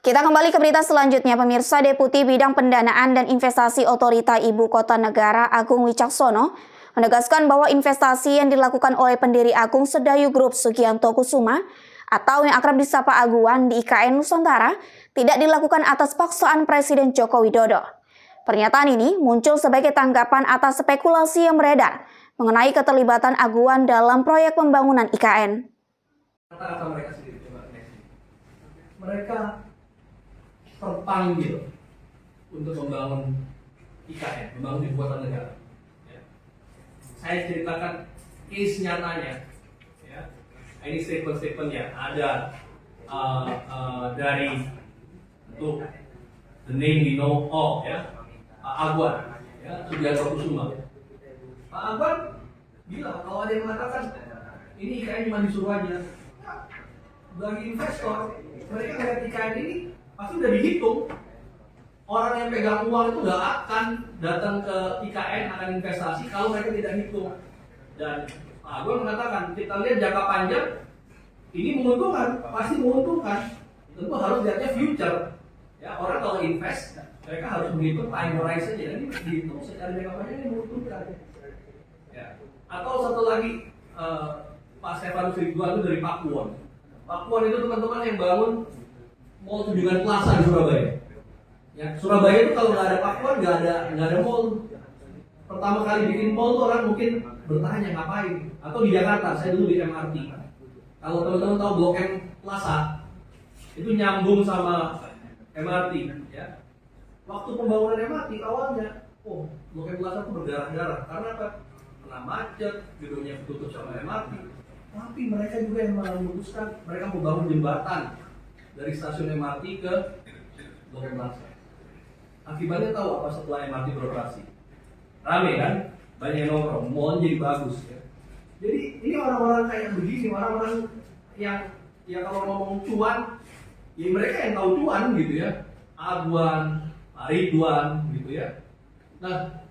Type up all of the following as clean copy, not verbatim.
Kita kembali ke berita selanjutnya, pemirsa. Deputi Bidang Pendanaan dan Investasi Otorita Ibu Kota Negara Agung Wicaksono menegaskan bahwa investasi yang dilakukan oleh pendiri Agung Sedayu Group Sugianto Kusuma atau yang akrab disapa Aguan di IKN Nusantara tidak dilakukan atas paksaan Presiden Joko Widodo. Pernyataan ini muncul sebagai tanggapan atas spekulasi yang beredar mengenai keterlibatan Aguan dalam proyek pembangunan IKN. Kata-kata mereka sendiri, mereka terpanggil untuk membangun IKN, membangun ibu kota negara. Ya. Saya ceritakan case nyatanya. Ya. Ini statement-statementnya ada dari untuk the name we know of, ya, Pak Aguan, ya, Sugianto Kusuma. Pak Aguan bilang kalau ada yang mengatakan ini IKN cuma disuruh aja. Bagi investor, mereka melihat IKN ini pasti udah dihitung. Orang yang pegang uang itu nggak akan datang ke IKN akan investasi kalau mereka tidak hitung. Dan Pak Aguan mengatakan kita lihat jangka panjang ini menguntungkan, pasti menguntungkan. Tentu harus lihatnya future. Ya, orang kalau invest mereka harus menghitung time horizon-nya dan ini dihitung secara jangka panjang ini menguntungkan. Ya. Atau satu lagi Pak Stefanus Ridwan itu dari Pakuwon. Pakuwon itu teman-teman yang bangun Mall Tunjungan Plaza di Surabaya. Ya, Surabaya itu kalau nggak ada Pakuwon nggak ada mall. Pertama kali bikin mall tuh orang mungkin bertanya ngapain. Atau di Jakarta, saya dulu di MRT. Kalau teman-teman tahu Blok M Plaza, itu nyambung sama MRT. Ya. Waktu pembangunan MRT awalnya, Blok M Plaza itu berdarah-darah. Karena apa? Kena macet, gedungnya tutup sama MRT. Tapi mereka juga yang memutuskan mereka mau bangun jembatan dari stasiun MRT ke Blok M Plaza. Akibatnya tahu apa setelah MRT beroperasi? Rame kan? Banyak yang nongkrong, mall jadi bagus. Ya. Jadi ini orang-orang kayak begini, orang-orang yang ya kalau ngomong cuan, ya mereka yang tahu cuan gitu ya. Aguan, Pak Ridwan gitu ya. Nah,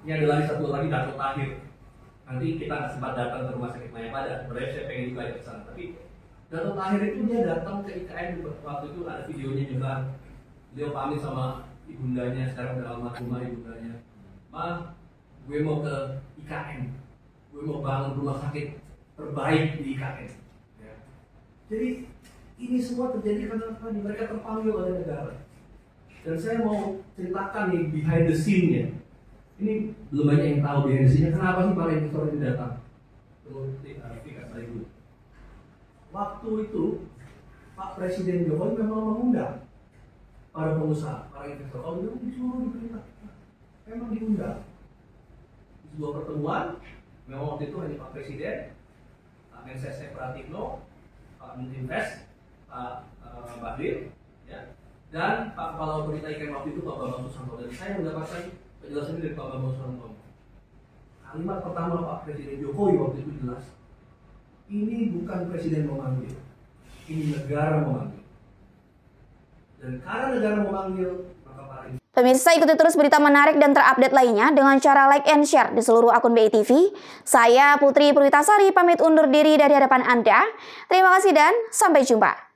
ini ada lagi satu lagi Dato Tahir. Nanti kita nggak sempat datang ke rumah sakit Mayapada. Sebenarnya saya pengen juga ke sana, tapi Dato Tahir itu dia datang ke IKN waktu itu ada videonya juga. Beliau pamit sama ibundanya, sekarang udah almarhumah ibundanya. Ma, gue mau ke IKN, gue mau bangun rumah sakit terbaik di IKN. Ya. Jadi ini semua terjadi karena mereka terpanggil oleh negara. Dan saya mau ceritakan nih behind the scene-nya. Ini belum banyak yang tahu behind the scene-nya. Kenapa sih para investor ini datang? Waktu itu Pak Presiden Jokowi memang mengundang para pengusaha, para investor. Kalau itu disuruh diperintah, memang diundang. Di sebuah pertemuan, memang waktu itu hanya Pak Presiden, Pak Mensesnek Pratikno, Pak Mentinvest, Pak Bahlil, ya, dan Pak Kepala Otorita IKN waktu itu Pak Bambang Susanto. Dan saya mendapatkan penjelasan dari Pak Bambang Susanto. Kalimat pertama Pak Presiden Jokowi waktu itu jelas. Ini bukan presiden memanggil, ini negara memanggil. Dan karena negara memanggil, maka para Pemirsa, ikuti terus berita menarik dan terupdate lainnya dengan cara like and share di seluruh akun BI TV. Saya Putri Purwitasari pamit undur diri dari hadapan Anda. Terima kasih dan sampai jumpa.